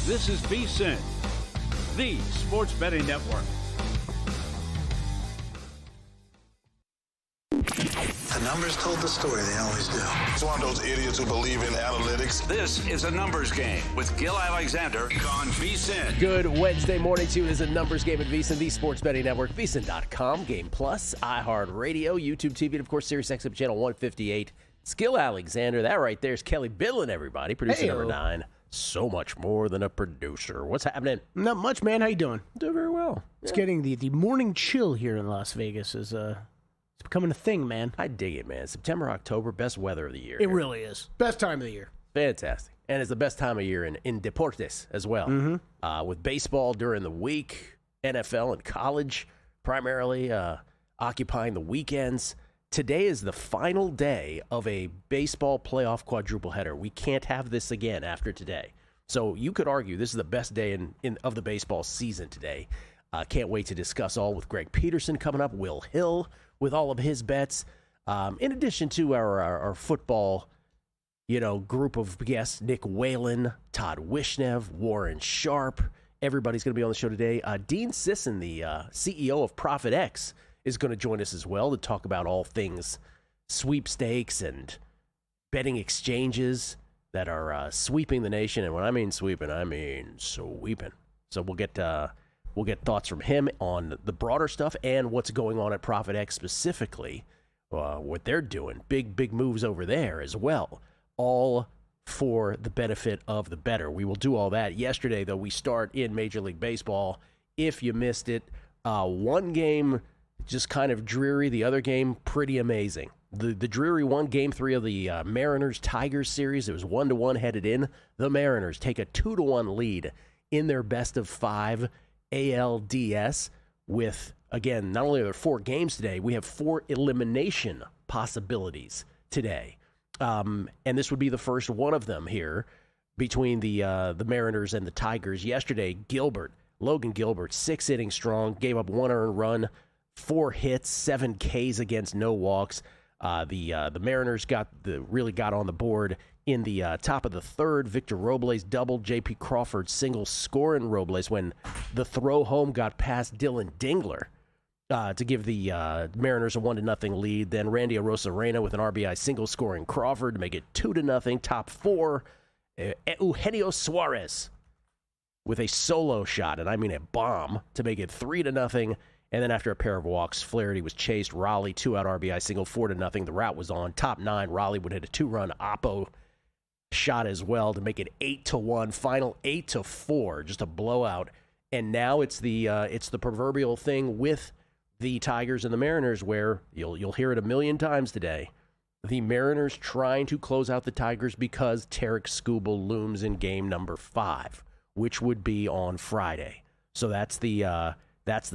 This is VSiN, the sports betting network. The numbers told the story, they always do. It's one of those idiots who believe in analytics. This is a numbers game with Gil Alexander on VSiN. Good Wednesday morning to you. It is a numbers game at VSiN, the sports betting network, VSiN.com, Game Plus, iHeartRadio, YouTube TV, and of course, SiriusXM channel 158. It's Gil Alexander. That right there is Kelly Billin, everybody. Producer number 9. So much more than a producer. What's happening? Not much, man. How you doing? Doing very well. It's getting the morning chill here in Las Vegas is it's becoming a thing, man. I dig it, man. September, October, best weather of the year. It really is. Best time of the year. Fantastic. And it's the best time of year in deportes as well. Mm-hmm. With baseball during the week, NFL and college primarily occupying the weekends. Today is the final day of a baseball playoff quadruple header. We can't have this again after today. So you could argue this is the best day of the baseball season today. Can't wait to discuss all with Greg Peterson coming up, Will Hill with all of his bets. In addition to our football, group of guests, Nick Whalen, Todd Wishnev, Warren Sharp. Everybody's going to be on the show today. Dean Sisson, the CEO of Profit X, is going to join us as well to talk about all things sweepstakes and betting exchanges that are sweeping the nation. And when I mean sweeping, I mean sweeping. So we'll get thoughts from him on the broader stuff and what's going on at Profit X specifically, what they're doing. Big moves over there as well, all for the benefit of the bettor. We will do all that. Yesterday, though, we start in Major League Baseball. If you missed it, one game just kind of dreary, the other game pretty amazing. The dreary one, Game 3 of the Mariners-Tigers series, it was 1-1 headed in. The Mariners take a 2-1 lead in their best-of-5 ALDS with, again, not only are there 4 games today, we have 4 elimination possibilities today. And this would be the first one of them here between the Mariners and the Tigers. Yesterday, Logan Gilbert, 6 innings strong, gave up 1 earned run, 4 hits, 7 Ks against no walks. The Mariners really got on the board in the top of the third. Victor Robles doubled, J.P. Crawford single scoring Robles when the throw home got past Dylan Dingler to give the Mariners a 1-0 lead. Then Randy Arozarena with an RBI single scoring Crawford to make it 2-0. Top 4, Eugenio Suarez with a solo shot, and I mean a bomb, to make it 3-0. And then after a pair of walks, Flaherty was chased. Raleigh, 2-out RBI single, 4-0. The route was on. Top 9, Raleigh would hit a 2-run Oppo shot as well to make it 8-1. Final 8-4, just a blowout. And now it's the proverbial thing with the Tigers and the Mariners, where you'll hear it a million times today. The Mariners trying to close out the Tigers because Tarek Skubal looms in game number 5, which would be on Friday. So that's the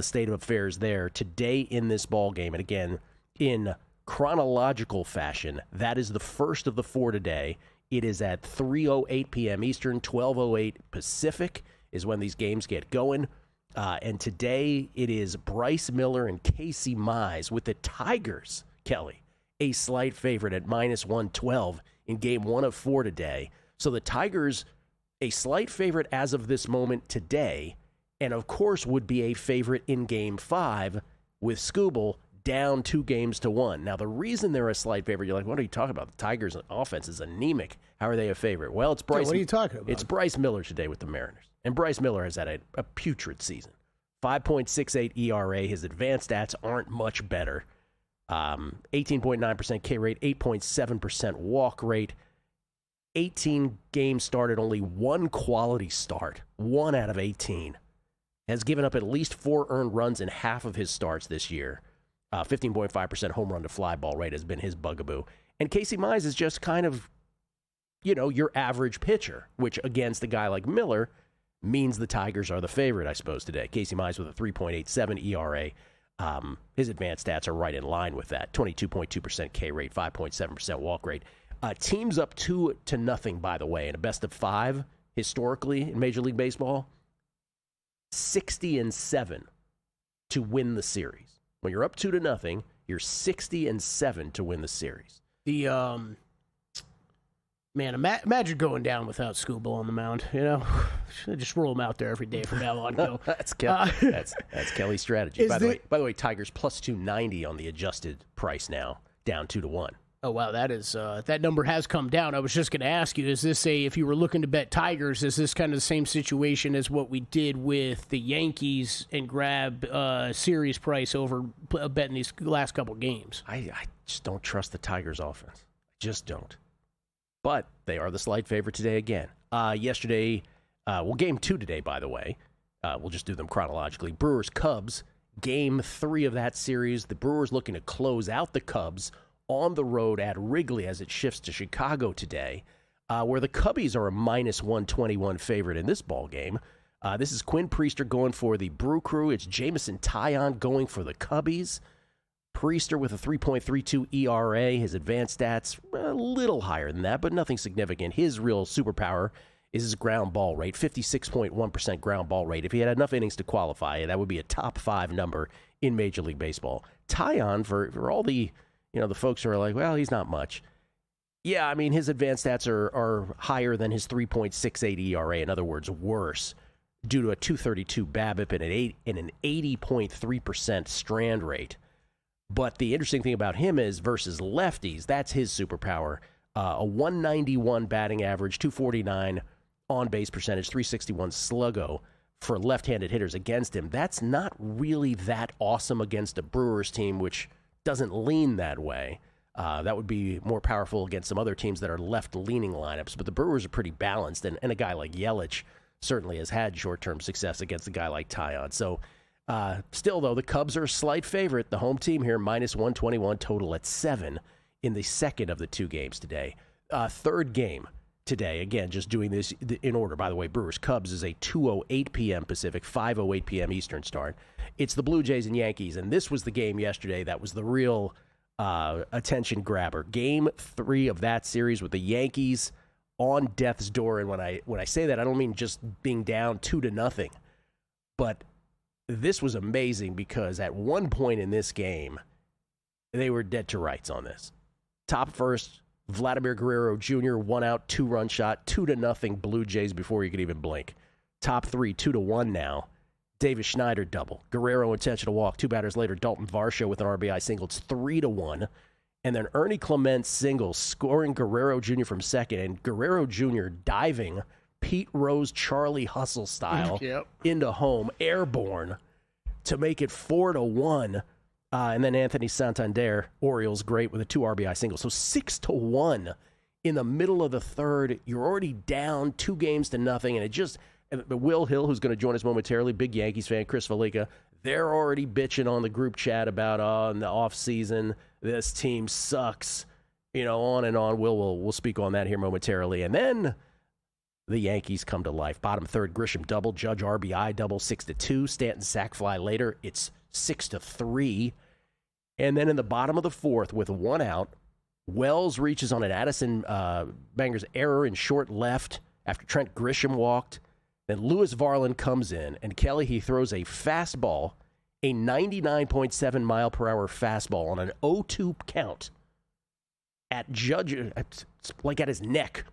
state of affairs there today in this ball game. And again, in chronological fashion, that is the first of the 4 today. It is at 3:08 p.m. Eastern, 12:08 Pacific is when these games get going. And today it is Bryce Miller and Casey Mize with the Tigers, Kelly, a slight favorite at -112 in game 1 of 4 today. So the Tigers, a slight favorite as of this moment today, and of course would be a favorite in game 5 with Skubal down 2-1. Now, the reason they're a slight favorite, you're like, what are you talking about? The Tigers' offense is anemic. How are they a favorite? Well, it's Bryce. What are you talking about? It's Bryce Miller today with the Mariners. And Bryce Miller has had a putrid season. 5.68 ERA. His advanced stats aren't much better. 18.9% K rate, 8.7% walk rate. 18 games started, only 1 quality start. 1 out of 18. Has given up at least 4 earned runs in half of his starts this year. 15.5% home run to fly ball rate has been his bugaboo. And Casey Mize is just kind of, your average pitcher, which against a guy like Miller means the Tigers are the favorite, I suppose, today. Casey Mize with a 3.87 ERA. His advanced stats are right in line with that. 22.2% K rate, 5.7% walk rate. Teams up 2-0, by the way, in a best of 5 historically in Major League Baseball. 60-7 to win the series. When you're up 2-0, you're 60-7 to win the series. The Man, imagine going down without Scooble on the mound. Should just roll him out there every day from now on. Go. That's Kelly's strategy. By the way, Tigers plus 290 on the adjusted price now, down 2-1. Oh wow, that number has come down. I was just going to ask you: is this if you were looking to bet Tigers, is this kind of the same situation as what we did with the Yankees and grab series price over betting these last couple games? I just don't trust the Tigers' offense. I just don't. But they are the slight favorite today again. Yesterday, game 2 today, by the way. We'll just do them chronologically. Brewers-Cubs, game 3 of that series. The Brewers looking to close out the Cubs on the road at Wrigley as it shifts to Chicago today, where the Cubbies are a minus 121 favorite in this ball game. This is Quinn Priester going for the Brew Crew. It's Jameson Taillon going for the Cubbies. Priester with a 3.32 ERA. His advanced stats a little higher than that, but nothing significant. His real superpower is his ground ball rate, 56.1% ground ball rate. If he had enough innings to qualify, that would be a top 5 number in Major League Baseball. Taillon, for all the the folks who are like, well, he's not much. Yeah, I mean, his advanced stats are higher than his 3.68 ERA. In other words, worse, due to a 232 BABIP and an 80.3% strand rate. But the interesting thing about him is versus lefties, that's his superpower. A 191 batting average, 249 on-base percentage, 361 sluggo for left-handed hitters against him. That's not really that awesome against a Brewers team, which doesn't lean that way. That would be more powerful against some other teams that are left-leaning lineups. But the Brewers are pretty balanced, and a guy like Yelich certainly has had short-term success against a guy like Taillon. So still, though, the Cubs are a slight favorite. The home team here, minus 121, total at 7 in the second of the 2 games today. Third game today, again, just doing this in order. By the way, Brewers-Cubs is a 2:08 p.m. Pacific, 5:08 p.m. Eastern start. It's the Blue Jays and Yankees, and this was the game yesterday that was the real attention grabber. Game 3 of that series with the Yankees on death's door. And when I say that, I don't mean just being down 2-0, but this was amazing because at one point in this game, they were dead to rights on this. Top first, Vladimir Guerrero Jr., 1 out, 2-run shot, 2-0 Blue Jays before you could even blink. Top 3, 2-1 now. Davis Schneider double. Guerrero intentional walk. 2 batters later, Dalton Varsho with an RBI single. It's 3-1. And then Ernie Clement singles, scoring Guerrero Jr. from second. And Guerrero Jr. diving Pete Rose, Charlie Hustle style into home, airborne, to make it 4-1. And then Anthony Santander, Orioles great with a 2 RBI single. So 6-1 in the middle of the third. You're already down 2-0, and it just... Will Hill, who's going to join us momentarily, big Yankees fan, Chris Felica, they're already bitching on the group chat about, in the offseason, this team sucks, on and on. We'll speak on that here momentarily. And then the Yankees come to life. Bottom third, Grisham double, Judge RBI double, 6-2. Stanton sac fly later. It's 6-3. And then in the bottom of the fourth, with 1 out, Wells reaches on an Addison Banger's error in short left after Trent Grisham walked. Then Lewis Varland comes in, and Kelly, he throws a fastball, a 99.7 mile per hour fastball on an 0-2 count at Judge, like at his neck,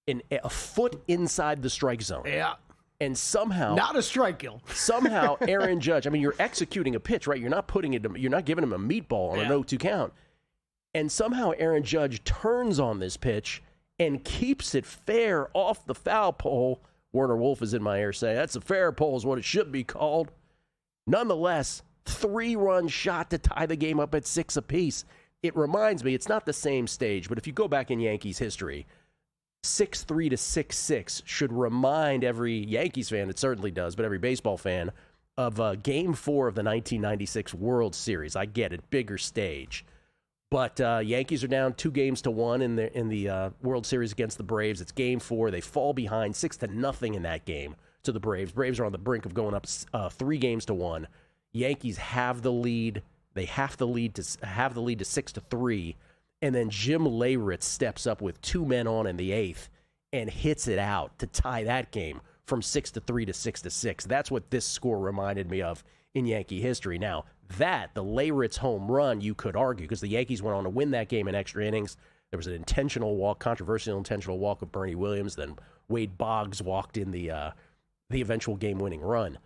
a foot inside the strike zone. Yeah. And somehow, not a strikeout. Somehow, Aaron Judge, I mean, you're executing a pitch, right? You're not giving him a meatball on an 0-2 count. And somehow Aaron Judge turns on this pitch and keeps it fair off the foul pole. Werner Wolf is in my ear saying, that's a fair pole is what it should be called. Nonetheless, 3-run shot to tie the game up at 6 apiece. It reminds me, it's not the same stage, but if you go back in Yankees history, 6-3 to 6-6 should remind every Yankees fan, it certainly does, but every baseball fan, of Game 4 of the 1996 World Series. I get it, bigger stage. But Yankees are down 2-1 in the World Series against the Braves. It's Game 4. They fall behind 6-0 in that game to the Braves. Braves are on the brink of going up 3-1. Yankees have the lead. They have the lead to 6-3, and then Jim Leyritz steps up with 2 men on in the 8th and hits it out to tie that game from 6-3 to 6-6. That's what this score reminded me of in Yankee history. Now, the Leyritz home run, you could argue, because the Yankees went on to win that game in extra innings. There was an intentional walk, controversial intentional walk of Bernie Williams. Then Wade Boggs walked in the eventual game-winning run.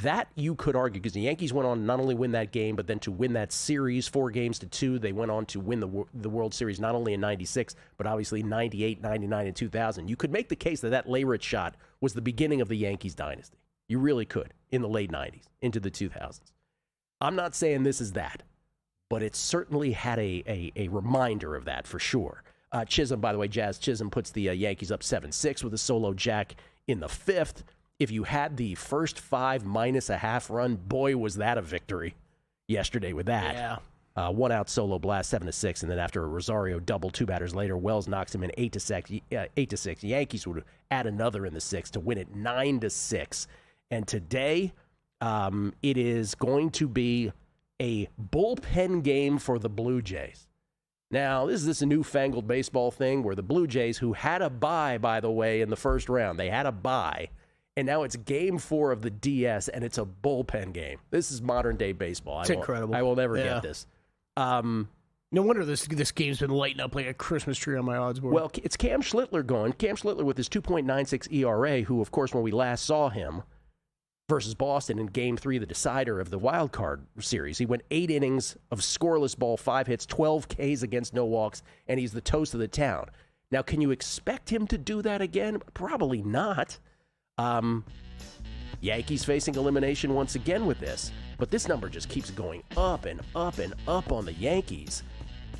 That you could argue, because the Yankees went on not only win that game, but then to win that series 4-2. They went on to win the World Series not only in 96, but obviously 98, 99, and 2000. You could make the case that Leyritz shot was the beginning of the Yankees dynasty. You really could, in the late 90s, into the 2000s. I'm not saying this is that, but it certainly had a reminder of that for sure. Chisholm, by the way, Jazz Chisholm puts the Yankees up 7-6 with a solo jack in the 5th. If you had the first 5 minus a half run, boy, was that a victory yesterday with that. Yeah. 1 out solo blast, 7-6, and then after a Rosario double 2 batters later, Wells knocks him in 8-6. Yankees would add another in the 6th to win it 9-6. And today, it is going to be a bullpen game for the Blue Jays. Now, is this a newfangled baseball thing where the Blue Jays, who had a bye, by the way, in the first round, they had a bye, and now it's game 4 of the DS, and it's a bullpen game. This is modern-day baseball. It's incredible. I will never get this. No wonder this game's been lighting up like a Christmas tree on my odds board. Well, it's Cam Schlittler going. Cam Schlittler with his 2.96 ERA, who, of course, when we last saw him versus Boston in Game 3, the decider of the wild card series, he went 8 innings of scoreless ball, 5 hits, 12 Ks against no walks, and he's the toast of the town. Now, can you expect him to do that again? Probably not. Yankees facing elimination once again with this, but this number just keeps going up and up and up on the Yankees.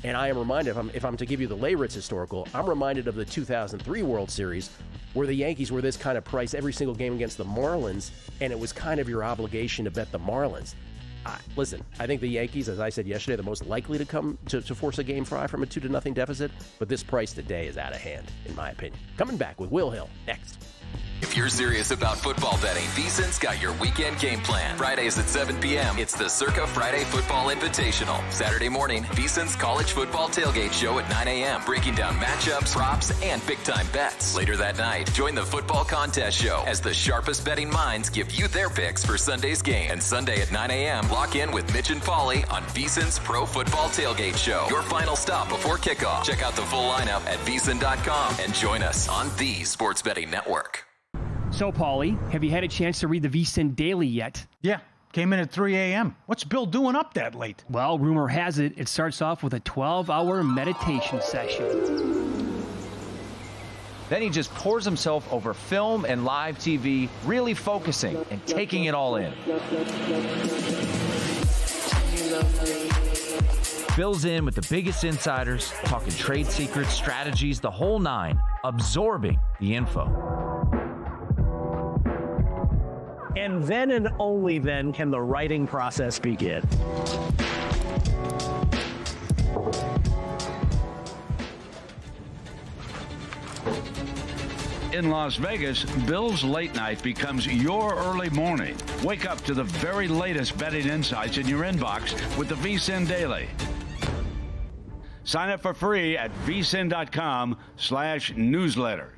And I am reminded, if I'm to give you the Leyritz historical, I'm reminded of the 2003 World Series where the Yankees were this kind of price every single game against the Marlins, and it was kind of your obligation to bet the Marlins. Listen, I think the Yankees, as I said yesterday, are the most likely to come to force a Game 5 from a 2-0 deficit, but this price today is out of hand, in my opinion. Coming back with Will Hill next. If you're serious about football betting, VSiN's got your weekend game plan. Fridays at 7 p.m., it's the Circa Friday Football Invitational. Saturday morning, VSiN's college football tailgate show at 9 a.m., breaking down matchups, props, and big-time bets. Later that night, join the football contest show as the sharpest betting minds give you their picks for Sunday's game. And Sunday at 9 a.m., lock in with Mitch and Paulie on VSiN's Pro Football Tailgate Show. Your final stop before kickoff. Check out the full lineup at VSiN.com and join us on the Sports Betting Network. So, Paulie, have you had a chance to read the VSiN Daily yet? Yeah, came in at 3 a.m. What's Bill doing up that late? Well, rumor has it, it starts off with a 12-hour meditation session. Then he just pours himself over film and live TV, really focusing and taking it all in. Bill's in with the biggest insiders, talking trade secrets, strategies, the whole nine, absorbing the info. And then and only then can the writing process begin. In Las Vegas, Bill's late night becomes your early morning. Wake up to the very latest betting insights in your inbox with the VSiN Daily. Sign up for free at vsin.com/newsletter.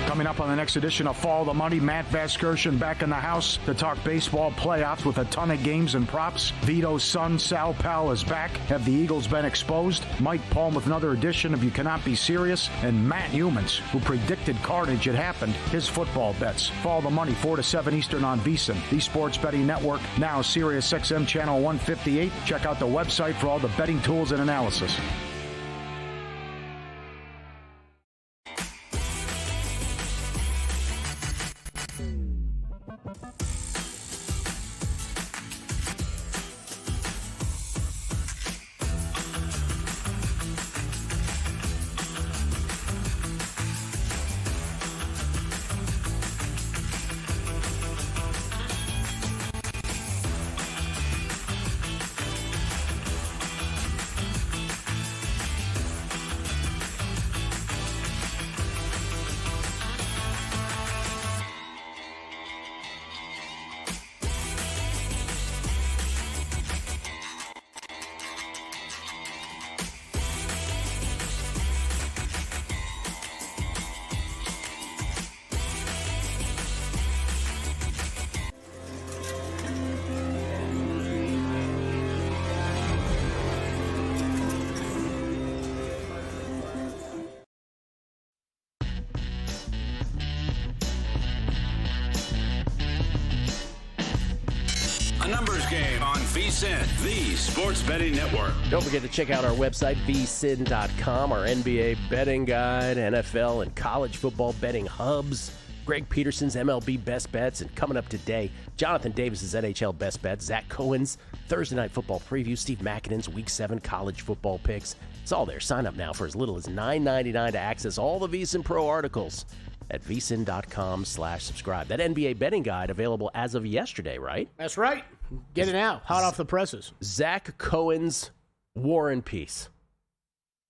Coming up on the next edition of Follow the Money, Matt Vasgersian back in the house to talk baseball playoffs with a ton of games and props. Vito's son, Sal Pal, is back. Have the Eagles been exposed? Mike Palm with another edition of You Cannot Be Serious. And Matt Humans, who predicted carnage had happened, his football bets. Follow the Money, 4 to 7 Eastern on VSiN, the Sports Betting Network, now Sirius XM Channel 158. Check out the website for all the betting tools and analysis. A numbers game on VSiN, the sports betting network. Don't forget to check out our website, VSiN.com, our NBA betting guide, NFL and college football betting hubs, Greg Peterson's MLB best bets, and coming up today, Jonathan Davis's NHL best bets, Zach Cohen's Thursday Night Football preview, Steve Makinen's Week 7 college football picks. It's all there. Sign up now for as little as $9.99 to access all the VSiN Pro articles at VSiN.com/subscribe. That NBA betting guide available as of yesterday, right? That's right. Get it now. Hot off the presses. Zach Cohen's War and Peace.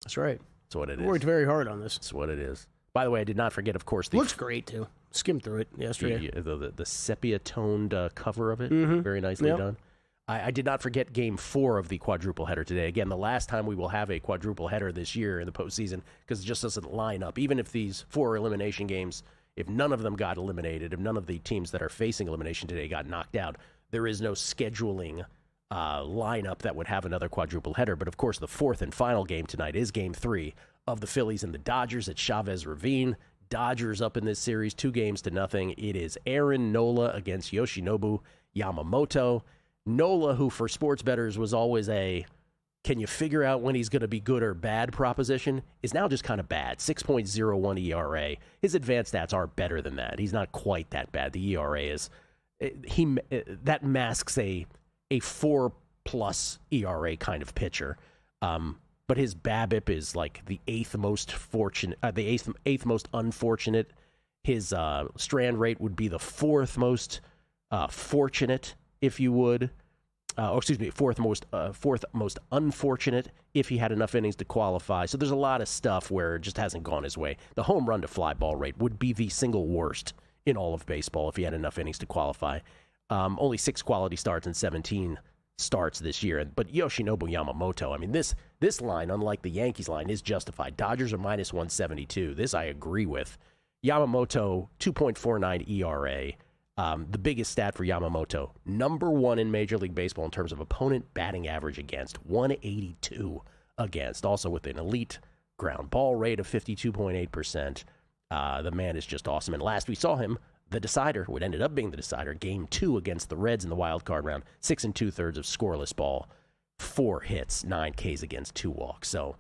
That's right. That's what it is. Worked very hard on this. That's what it is. By the way, I did not forget, of course, looks great too. Skimmed through it yesterday. The sepia-toned cover of it. Very nicely done. I did not forget Game 4 of the quadruple header today. Again, the last time we will have a quadruple header this year in the postseason, because it just doesn't line up. Even if these 4 elimination games, if none of them got eliminated, if none of the teams that are facing elimination today got knocked out, there is no scheduling lineup that would have another quadruple header. But, of course, the 4th and final game tonight is Game 3 of the Phillies and the Dodgers at Chavez Ravine. Dodgers up in this series 2-0. It is Aaron Nola against Yoshinobu Yamamoto. Nola, who for sports bettors was always a can you figure out when he's going to be good or bad proposition, is now just kind of bad. 6.01 ERA. His advanced stats are better than that. He's not quite that bad. The ERA is that masks a 4+ ERA kind of pitcher. But his BABIP is like the eighth most unfortunate. His strand rate would be the 4th most fortunate, if you would. Fourth most unfortunate if he had enough innings to qualify. So there's a lot of stuff where it just hasn't gone his way. The home run to fly ball rate would be the single worst in all of baseball if he had enough innings to qualify. Only 6 quality starts and 17 starts this year. But Yoshinobu Yamamoto, I mean, this line, unlike the Yankees line, is justified. Dodgers are minus 172. This I agree with. Yamamoto, 2.49 ERA. The biggest stat for Yamamoto, number 1 in Major League Baseball in terms of opponent batting average against, 182 against, also with an elite ground ball rate of 52.8%. The man is just awesome. And last we saw him, the decider, what ended up being the decider, Game 2 against the Reds in the wild card round, 6 2/3 of scoreless ball, 4 hits, 9 Ks against 2 walks. So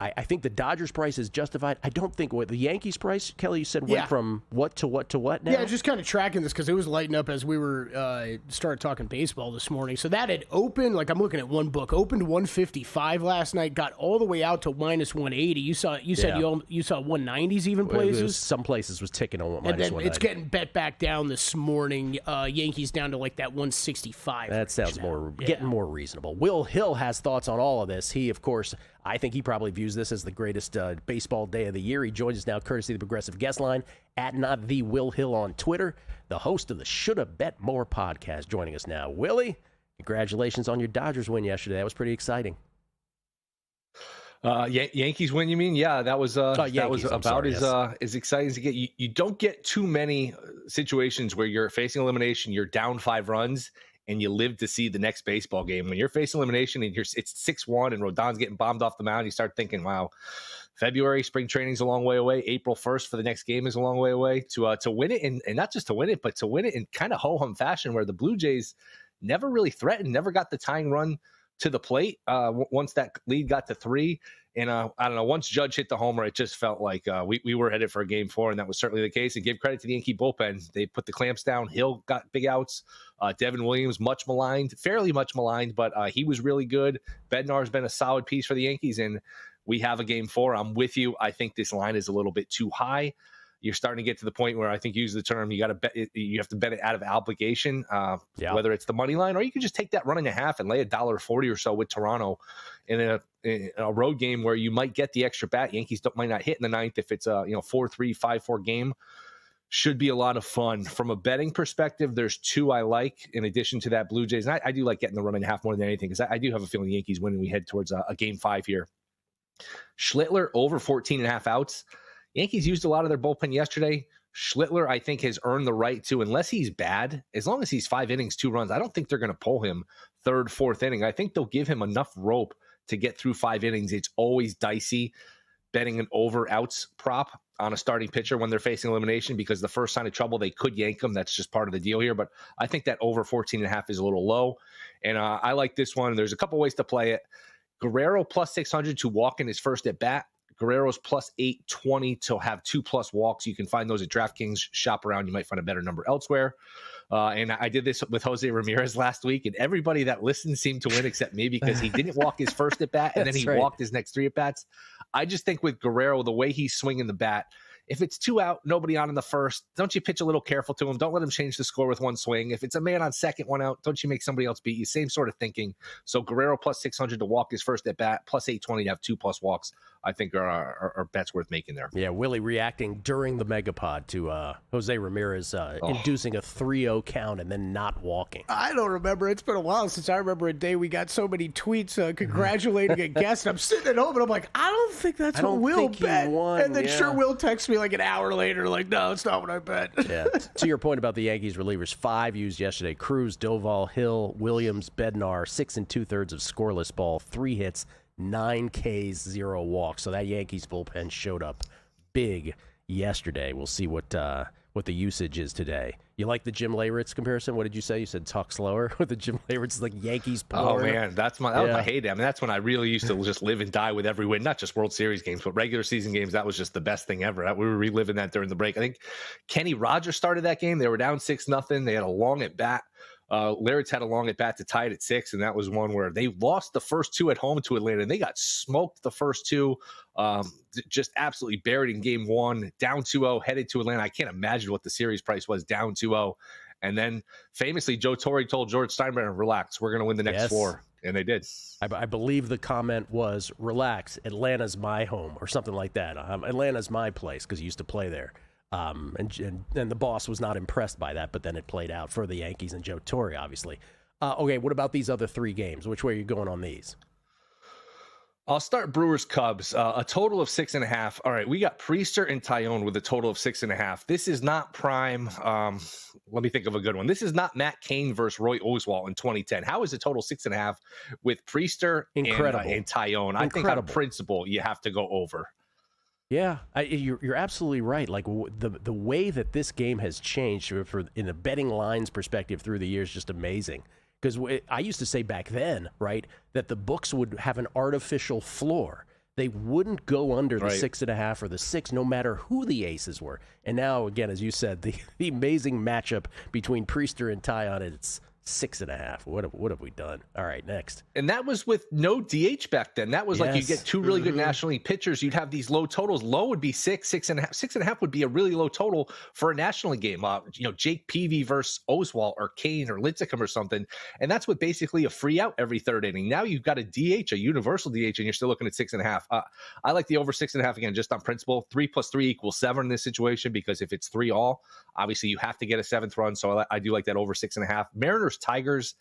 I think the Dodgers price is justified. I don't think the Yankees price, Kelly, you said went from what to what to what now? Yeah, just kind of tracking this because it was lighting up as we were started talking baseball this morning. So that had opened, like I'm looking at one book, opened 155 last night, got all the way out to minus 180. You said you saw 190s even places. Some places was ticking on minus 190. It's getting bet back down this morning. Yankees down to like that 165. That sounds getting more reasonable. Will Hill has thoughts on all of this. He, of course, I think he probably views this as the greatest baseball day of the year. He joins us now courtesy of the Progressive Guest Line at Not The Will Hill on Twitter, the host of the Shoulda Bet More podcast, joining us now. Willie, congratulations on your Dodgers win yesterday. That was pretty exciting. Yankees win, you mean? Yeah, that was about as exciting as you get. You don't get too many situations where you're facing elimination, you're down 5 runs, and you live to see the next baseball game. When you're facing elimination and it's 6-1 and Rodon's getting bombed off the mound, you start thinking, wow, February, spring training's a long way away. April 1st for the next game is a long way away. To win it, and not just to win it, but to win it in kind of ho-hum fashion where the Blue Jays never really threatened, never got the tying run to the plate once that lead got to 3. And I don't know, once Judge hit the homer, it just felt like we were headed for a Game 4, and that was certainly the case. And give credit to the Yankee bullpen. They put the clamps down. Hill got big outs. Devin Williams, fairly much maligned, but he was really good. Bednar's been a solid piece for the Yankees, and we have a Game 4. I'm with you. I think this line is a little bit too high. You're starting to get to the point where I think you use the term you got to bet. You have to bet it out of obligation, whether it's the money line or you can just take that 1.5 and lay $1.40 or so with Toronto in a road game where you might get the extra bat. Yankees might not hit in the 9th if it's a 4-3, 5-4 game. Should be a lot of fun. From a betting perspective, there's 2 I like in addition to that Blue Jays. And I do like getting the 1.5 more than anything because I do have a feeling the Yankees win and we head towards a Game 5 here. Schlittler over 14.5 outs. Yankees used a lot of their bullpen yesterday. Schlittler, I think, has earned the right to, unless he's bad, as long as he's 5 innings, 2 runs, I don't think they're going to pull him 3rd, 4th inning. I think they'll give him enough rope to get through 5 innings. It's always dicey. betting an over outs prop on a starting pitcher when they're facing elimination, because the first sign of trouble, they could yank them. That's just part of the deal here. But I think that over 14.5 is a little low. And I like this one. There's a couple ways to play it. Guerrero plus 600 to walk in his first at bat. Guerrero's plus 820 to have 2+ walks. You can find those at DraftKings. Shop around. You might find a better number elsewhere. And I did this with Jose Ramirez last week, and everybody that listened seemed to win except me, because he didn't walk his first at bat, and then he walked his next 3 at bats. I just think with Guerrero, the way he's swinging the bat, if it's 2 out, nobody on in the first, don't you pitch a little careful to him? Don't let him change the score with 1 swing. If it's a man on second, 1 out, don't you make somebody else beat you? Same sort of thinking. So Guerrero plus 600 to walk his first at bat, plus 820 to have 2+ walks, I think are bets worth making there. Yeah, Willie reacting during the Megapod to Jose Ramirez inducing a 3-0 count and then not walking. I don't remember. It's been a while since I remember a day we got so many tweets congratulating a guest. I'm sitting at home and I'm like, I don't think that's what Will bet. And then sure, Will texts me like an hour later, like, no, it's not what I bet. Yeah. To your point about the Yankees relievers, 5 used yesterday: Cruz, Doval, Hill, Williams, Bednar. 6 2/3 of scoreless ball, 3 hits, 9 Ks, 0 walks. So that Yankees bullpen showed up big yesterday. We'll see what the usage is today. You like the Jim Leyritz comparison? What did you say? You said talk slower with the Jim Leyritz, like Yankees porn. Oh man, that was my heyday. I mean, that's when I really used to just live and die with every win, not just World Series games, but regular season games. That was just the best thing ever. We were reliving that during the break. I think Kenny Rogers started that game. They were down 6-0. They had a long at bat. Leyritz had a long at bat to tie it at 6, and that was one where they lost the first 2 at home to Atlanta. They got smoked the first 2, just absolutely buried in game 1, down 2-0, headed to Atlanta. I can't imagine what the series price was, down 2-0. And then famously, Joe Torre told George Steinbrenner, relax, we're going to win the next 4. And they did. I believe the comment was, relax, Atlanta's my home, or something like that. Atlanta's my place, because he used to play there. And the boss was not impressed by that, but then it played out for the Yankees and Joe Torre, obviously. Okay, what about these other 3 games? Which way are you going on these? I'll start Brewers-Cubs, a total of 6.5. All right, we got Priester and Tyone with a total of 6.5. This is not prime. Let me think of a good one. This is not Matt Cain versus Roy Oswalt in 2010. How is the total 6.5 with Priester and Tyone? I think on principle, you have to go over. Yeah, you're absolutely right. Like the way that this game has changed in a betting lines perspective through the years, just amazing. Because I used to say back then, right, that the books would have an artificial floor. They wouldn't go under the 6.5 or the 6, no matter who the aces were. And now, again, as you said, the amazing matchup between Priester and Tyone, it's 6.5. What have we done? All right, next. And that was with no DH back then. That was like you get 2 really good National League pitchers. You'd have these low totals. Low would be 6, 6.5. 6.5 would be a really low total for a National League game. Jake Peavy versus Oswalt or Kane or Lincecum or something. And that's with basically a free out every 3rd inning. Now you've got a DH, a universal DH, and you're still looking at 6.5. I like the over 6.5 again, just on principle. 3 + 3 = 7 in this situation, because if it's 3-all, obviously you have to get a 7th run. So I do like that over 6.5. Mariners Tigers,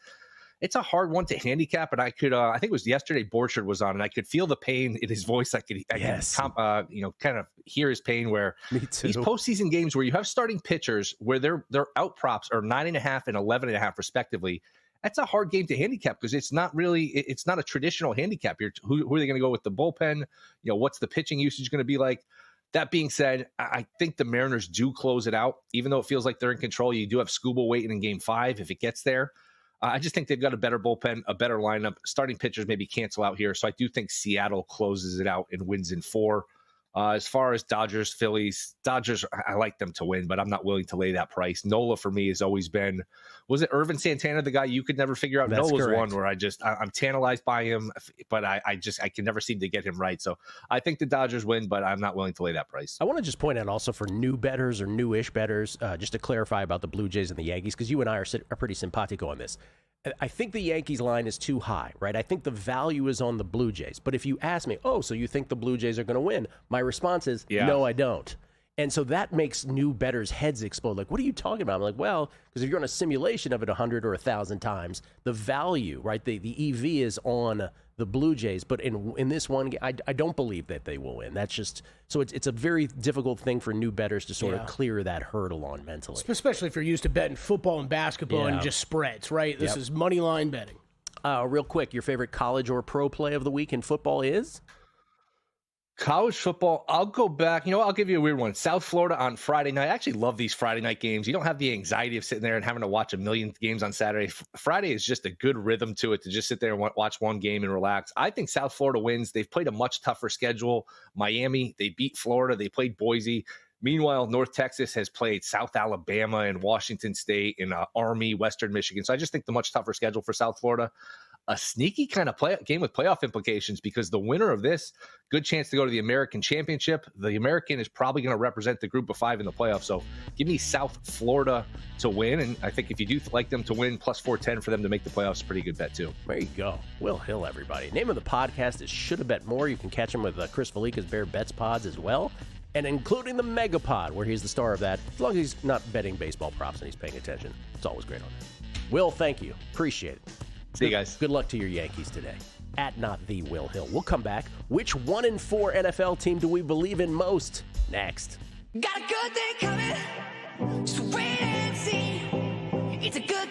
it's a hard one to handicap, and I could I think it was yesterday Borchard was on, and I could feel the pain in his voice. I could kind of hear his pain, where these postseason games where you have starting pitchers where their out props are 9.5 and 11.5 respectively. That's a hard game to handicap, because it's not a traditional handicap. Who are they going to go with the bullpen? What's the pitching usage going to be like? That being said, I think the Mariners do close it out, even though it feels like they're in control. You do have Skubal waiting in game 5 if it gets there. I just think they've got a better bullpen, a better lineup. Starting pitchers maybe cancel out here. So I do think Seattle closes it out and wins in 4. As far as Dodgers, Phillies, Dodgers, I like them to win, but I'm not willing to lay that price. Nola for me has always been, was it Irvin Santana, the guy you could never figure out? Nola's one where I'm tantalized by him, but I can never seem to get him right. So I think the Dodgers win, but I'm not willing to lay that price. I want to just point out also for new bettors or newish bettors, just to clarify about the Blue Jays and the Yankees, because you and I are pretty simpatico on this. I think the Yankees line is too high, right? I think the value is on the Blue Jays. But if you ask me, so you think the Blue Jays are going to win? My response is, no, I don't. And so that makes new bettors' heads explode. Like, what are you talking about? I'm like, well, because if you're on a simulation of it 100 or 1,000 times, the value, right, the EV is on the Blue Jays. But in this one, I don't believe that they will win. That's just, so it's a very difficult thing for new bettors to sort of clear that hurdle on mentally. Especially if you're used to betting football and basketball and just spreads, right? This is money line betting. Real quick, your favorite college or pro play of the week in football is? College football, I'll go back. I'll give you a weird one. South Florida on Friday night. I actually love these Friday night games. You don't have the anxiety of sitting there and having to watch a million games on Saturday. Friday is just a good rhythm to it to just sit there and watch one game and relax. I think South Florida wins. They've played a much tougher schedule. Miami, they beat Florida. They played Boise. Meanwhile, North Texas has played South Alabama and Washington State and Army, Western Michigan. So I just think the much tougher schedule for South Florida. A sneaky kind of game with playoff implications because the winner of this, good chance to go to the American Championship. The American is probably going to represent the group of 5 in the playoffs. So give me South Florida to win. And I think if you do like them to win, plus 410 for them to make the playoffs, pretty good bet too. There you go. Will Hill, everybody. Name of the podcast is Shoulda Bet More. You can catch him with Chris Felica's Bear Bets pods as well, and including the Megapod, where he's the star of that. As long as he's not betting baseball props and he's paying attention, it's always great on that. Will, thank you. Appreciate it. See you guys. Good luck to your Yankees today. At Not The Will Hill. We'll come back. Which 1-4 NFL team do we believe in most? Next. Got a good thing coming. Just wait and see. It's a good.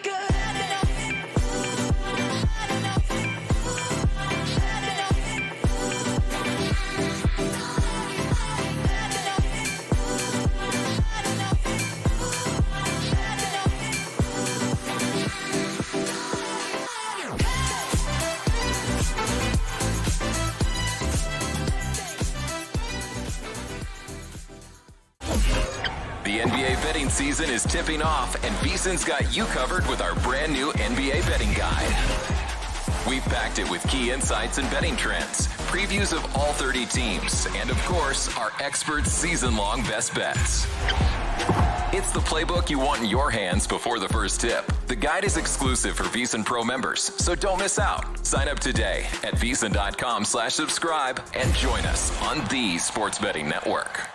The NBA betting season is tipping off, and VSiN's got you covered with our brand new NBA betting guide. We've packed it with key insights and betting trends, previews of all 30 teams, and of course, our experts' season-long best bets. It's the playbook you want in your hands before the first tip. The guide is exclusive for VSiN Pro members, so don't miss out. Sign up today at VSiN.com/subscribe and join us on the Sports Betting Network.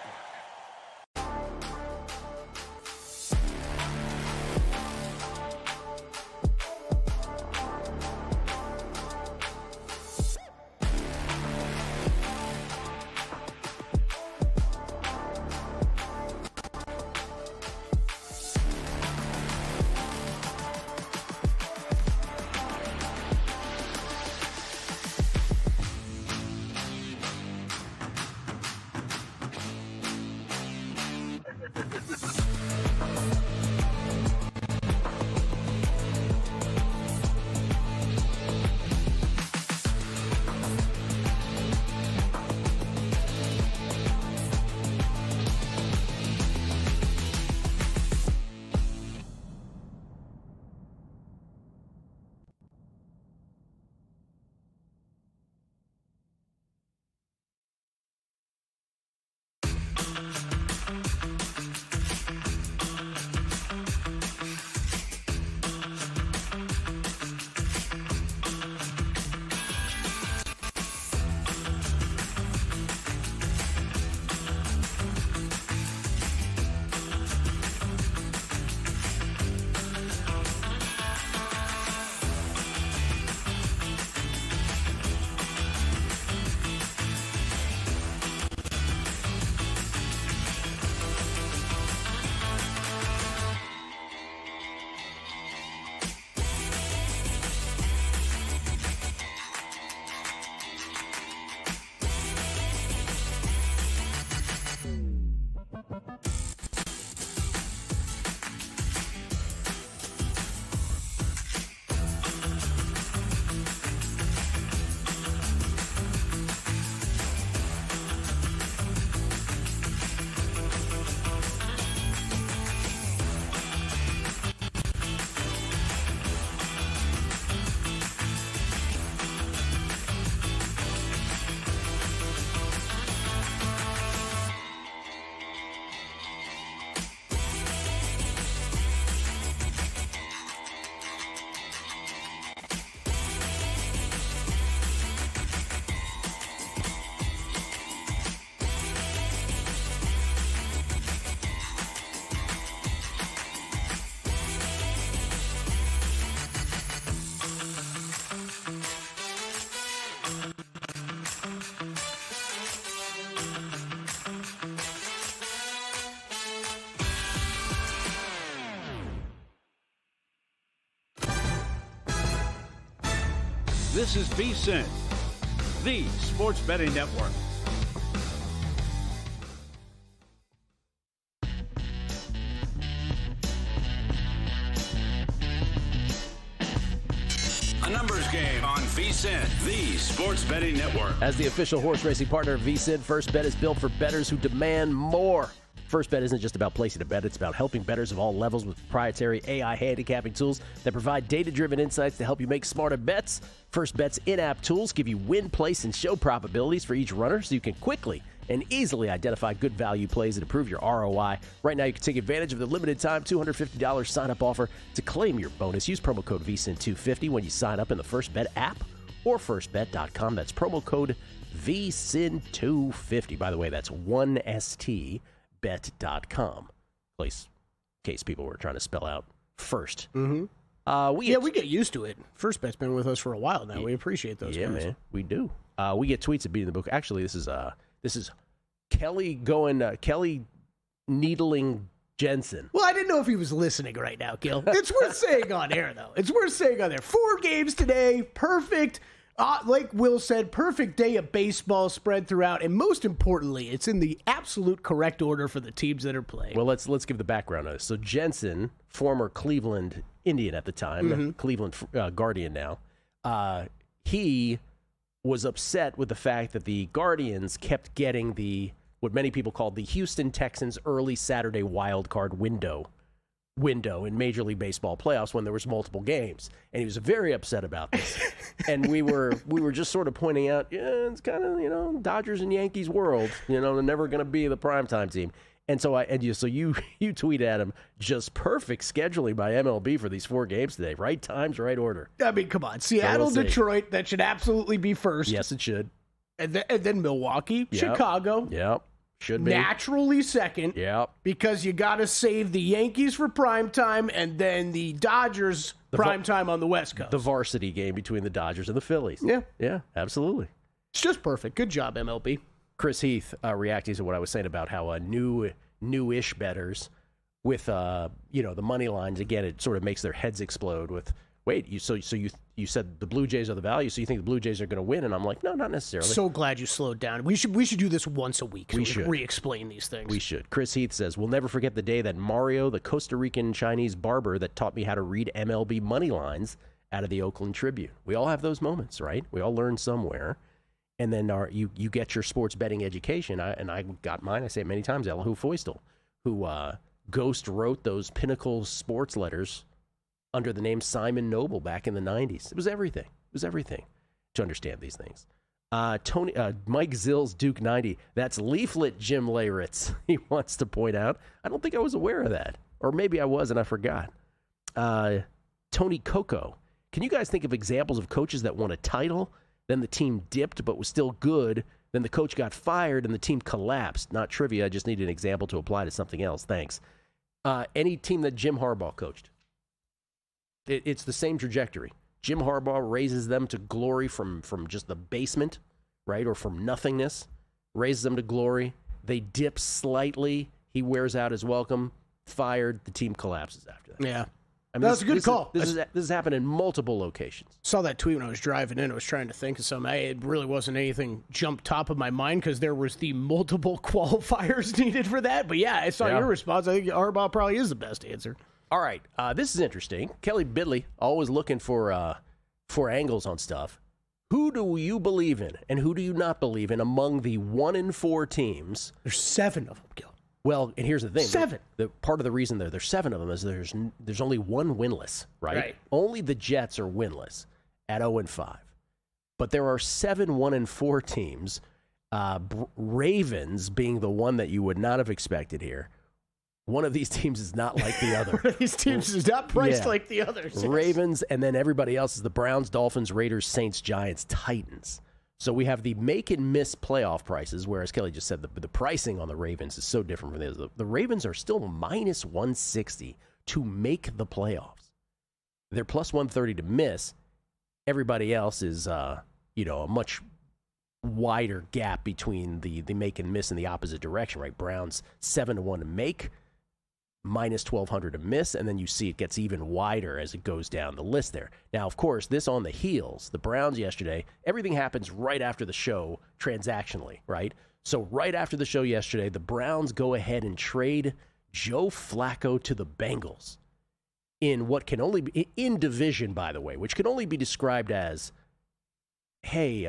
This is VSiN, the Sports Betting Network. Numbers Game on VSiN, the sports betting network. As the official horse racing partner of VSiN, First Bet is built for bettors who demand more. First Bet isn't just about placing a bet. It's about helping bettors of all levels with proprietary AI handicapping tools that provide data-driven insights to help you make smarter bets. First Bet's in-app tools give you win, place, and show probabilities for each runner so you can quickly and easily identify good value plays and improve your ROI. Right now, you can take advantage of the limited time $250 sign-up offer to claim your bonus. Use promo code VSiN250 when you sign up in the First Bet app or firstbet.com. That's promo code VSiN250. By the way, that's 1ST. Bet.com. In case people were trying to spell out first. Mm-hmm. We get used to it. First Bet's been with us for a while now. We appreciate those. Yeah, man, we do. We get tweets at Beating the Book. Actually, this is Kelly Kelly needling Jensen. Well, I didn't know if he was listening right now, Gil. It's worth saying on air, though. It's worth saying on there. 4 games today, perfect. Like Will said, perfect day of baseball spread throughout, and most importantly, it's in the absolute correct order for the teams that are playing. Well, let's give the background on this. So Jensen, former Cleveland Indian at the time, Cleveland Guardian now, he was upset with the fact that the Guardians kept getting what many people called the Houston Texans early Saturday wild card window in Major League Baseball playoffs when there was multiple games, and he was very upset about this. And we were just sort of pointing out, it's kind of Dodgers and Yankees world. They're never going to be the primetime team. And so you tweet at him, just perfect scheduling by MLB for these 4 games today. Right times, right order. I mean, come on, Seattle, Detroit, that should absolutely be first. Yes, it should. And then Milwaukee, Chicago. Yep. Should be. Naturally second. Yep. Because you got to save the Yankees for prime time and then the Dodgers prime time on the West Coast. The varsity game between the Dodgers and the Phillies. Yeah. Yeah, absolutely. It's just perfect. Good job, MLB. Chris Heath reacting to what I was saying about how new-ish bettors with the money lines, again, it sort of makes their heads explode with, wait, you said the Blue Jays are the value, so you think the Blue Jays are going to win? And I'm like, no, not necessarily. So glad you slowed down. We should do this once a week. So we should re-explain these things. We should. Chris Heath says, we'll never forget the day that Mario, the Costa Rican Chinese barber that taught me how to read MLB money lines out of the Oakland Tribune. We all have those moments, right? We all learn somewhere. And then you get your sports betting education. I got mine. I say it many times. Elihu Foistel, who ghost wrote those Pinnacle sports letters under the name Simon Noble back in the 90s. It was everything. It was everything to understand these things. Mike Zill's Duke 90. That's leaflet Jim Leyritz, he wants to point out. I don't think I was aware of that. Or maybe I was and I forgot. Tony Coco. Can you guys think of examples of coaches that won a title, then the team dipped but was still good, then the coach got fired and the team collapsed? Not trivia, I just need an example to apply to something else. Thanks. Any team that Jim Harbaugh coached. It's the same trajectory. Jim Harbaugh raises them to glory from just the basement, right, or from nothingness, raises them to glory. They dip slightly. He wears out his welcome. Fired. The team collapses after that. Yeah. I mean, that's a good call. This has happened in multiple locations. Saw that tweet when I was driving in. I was trying to think of something. It really wasn't anything jumped top of my mind because there was the multiple qualifiers needed for that. But yeah, I saw your response. I think Harbaugh probably is the best answer. All right, this is interesting. Kelly Bidley, always looking for angles on stuff. Who do you believe in and who do you not believe in among the 1-4 teams? There's 7 of them, Gil. Well, and here's the thing. 7. The part of the reason there's 7 of them is there's only one winless, right? Only the Jets are winless at 0-5. But there are 7 1-4 teams, Ravens being the one that you would not have expected here. One of these teams is not like the other. One of these teams is not priced like the others. Ravens, and then everybody else is the Browns, Dolphins, Raiders, Saints, Giants, Titans. So we have the make and miss playoff prices, whereas Kelly just said the pricing on the Ravens is so different from the others. The Ravens are still minus 160 to make the playoffs. They're plus 130 to miss. Everybody else is, a much wider gap between the make and miss in the opposite direction, right? Browns 7-1 to make, minus 1,200 to miss, and then you see it gets even wider as it goes down the list there. Now, of course, this on the heels, the Browns yesterday, everything happens right after the show transactionally, right? So right after the show yesterday, the Browns go ahead and trade Joe Flacco to the Bengals in what can only be in division, by the way, which can only be described as, hey,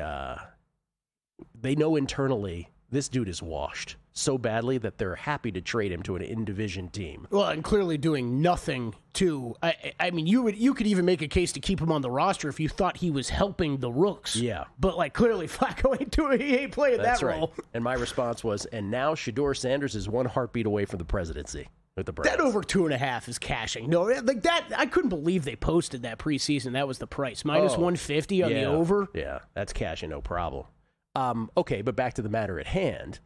they know internally this dude is washed so badly that they're happy to trade him to an in-division team. Well, and clearly doing nothing to. I mean, you could even make a case to keep him on the roster if you thought he was helping the Rooks. Yeah, but like clearly Flacco ain't playing That's that right. role. And my response was, and now Shedeur Sanders is one heartbeat away from the presidency with the Browns. That over 2.5 is cashing. No, like that. I couldn't believe they posted that preseason. That was the price, minus 150 on the over. Yeah, that's cashing, no problem. Okay, but back to the matter at hand.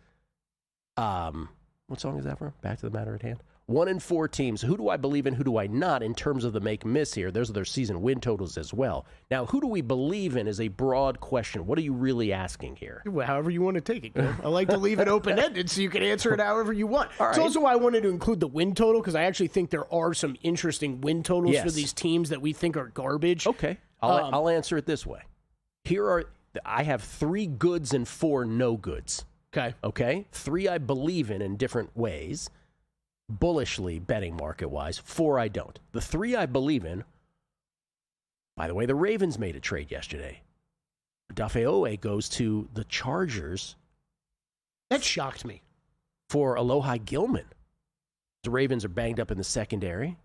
What song is that from? Back to the matter at hand. 1-4 teams. Who do I believe in? Who do I not in terms of the make-miss here? Those are their season win totals as well. Now, who do we believe in is a broad question. What are you really asking here? Well, however you want to take it. I like to leave it open-ended so you can answer it however you want. All right. It's also why I wanted to include the win total because I actually think there are some interesting win totals for these teams that we think are garbage. Okay, I'll answer it this way. I have 3 goods and 4 no goods. Okay? 3 I believe in different ways, bullishly betting market-wise. 4 I don't. The 3 I believe in, by the way, the Ravens made a trade yesterday. Dafeoe goes to the Chargers. That shocked me. For Alohi Gilman. The Ravens are banged up in the secondary.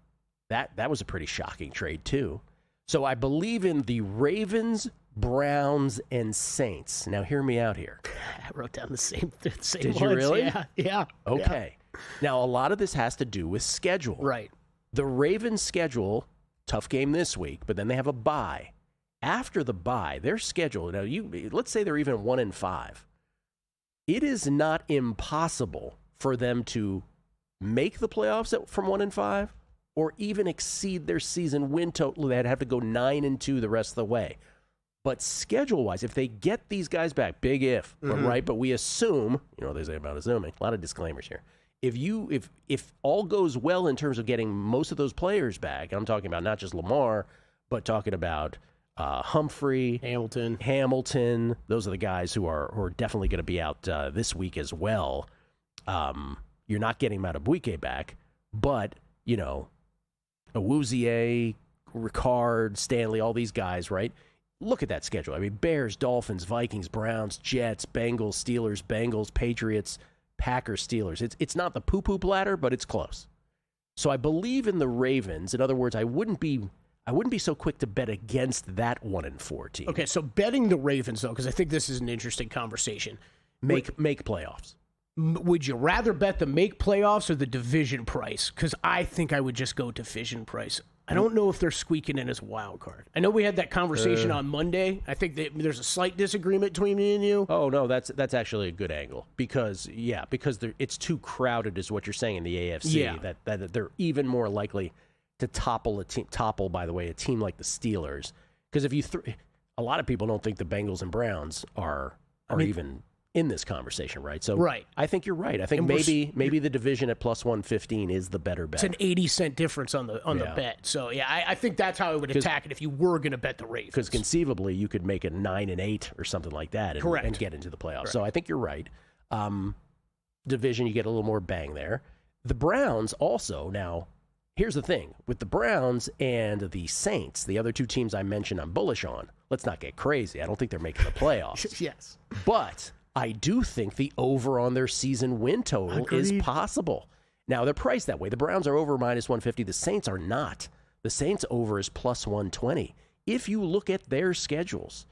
That was a pretty shocking trade, too. So I believe in the Ravens, Browns, and Saints. Now, hear me out here. I wrote down the same Did ones. you really? Yeah. Okay. Yeah. Now, a lot of this has to do with schedule. Right. The Ravens' schedule, tough game this week, but then they have a bye. After the bye, their schedule, now let's say they're even 1-5. It is not impossible for them to make the playoffs from 1-5 or even exceed their season win total. They'd have to go 9-2 the rest of the way. But schedule-wise, if they get these guys back, big if, right? But we assume, you know what they say about assuming, a lot of disclaimers here. If all goes well in terms of getting most of those players back, I'm talking about not just Lamar, but talking about Humphrey, Hamilton. Those are the guys who are definitely going to be out this week as well. You're not getting Madubuike back, but you know, Awuzie, Ricard, Stanley, all these guys, right? Look at that schedule. I mean, Bears, Dolphins, Vikings, Browns, Jets, Bengals, Steelers, Bengals, Patriots, Packers, Steelers. It's not the poo-poo platter, but it's close. So I believe in the Ravens. In other words, I wouldn't be so quick to bet against that 1-4 team. Okay, so betting the Ravens, though, because I think this is an interesting conversation. Make playoffs. Would you rather bet the make playoffs or the division price? Because I think I would just go division price. I don't know if they're squeaking in as a wild card. I know we had that conversation on Monday. I think there's a slight disagreement between me and you. Oh, no, that's actually a good angle. Because it's too crowded is what you're saying in the AFC. Yeah. That they're even more likely to topple, by the way, a team like the Steelers. Because a lot of people don't think the Bengals and Browns are even in this conversation, right? So right. I think you're right. I think maybe the division at plus 115 is the better bet. It's an 80-cent difference on the bet. So yeah, I think that's how I would attack it if you were going to bet the Ravens. Because conceivably you could make it 9-8 or something like that and get into the playoffs. Correct. So I think you're right. Division, you get a little more bang there. The Browns also, now, here's the thing. With the Browns and the Saints, the other 2 teams I mentioned I'm bullish on, let's not get crazy. I don't think they're making the playoffs. Yes. But I do think the over on their season win total is possible. Now, they're priced that way. The Browns are over minus 150. The Saints are not. The Saints over is plus 120. If you look at their schedules,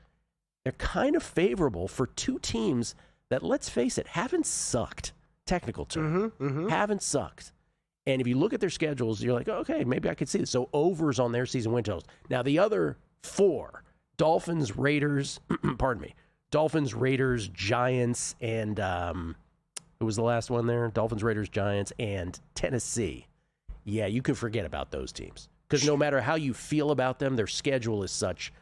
they're kind of favorable for 2 teams that, let's face it, haven't sucked. Technical term. Haven't sucked. And if you look at their schedules, you're like, okay, maybe I could see this. So overs on their season win totals. Now, the other 4, Dolphins, Raiders, Dolphins, Raiders, Giants, and who was the last one there? Dolphins, Raiders, Giants, and Tennessee. Yeah, you can forget about those teams. Because no matter how you feel about them, their schedule is such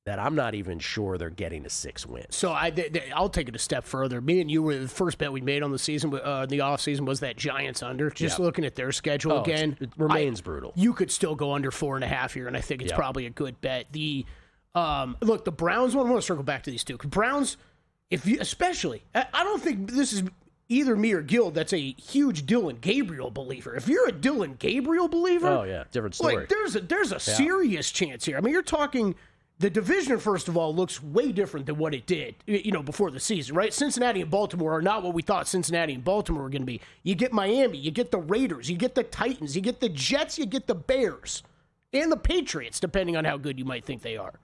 that I'm not even sure they're getting to 6 wins. So I'll take it a step further. Me and you were the first bet we made on the season, the offseason was that Giants under. Just looking at their schedule again. It remains brutal. You could still go under 4.5 here, and I think it's probably a good bet. Look, the Browns one, I want to circle back to these 2. Browns, I don't think this is either me or Gil that's a huge Dylan Gabriel believer. If you're a Dylan Gabriel believer, oh yeah, different story. Like there's a serious chance here. I mean, you're talking the division, first of all, looks way different than what it did, before the season, right? Cincinnati and Baltimore are not what we thought Cincinnati and Baltimore were going to be. You get Miami, you get the Raiders, you get the Titans, you get the Jets, you get the Bears, and the Patriots, depending on how good you might think they are.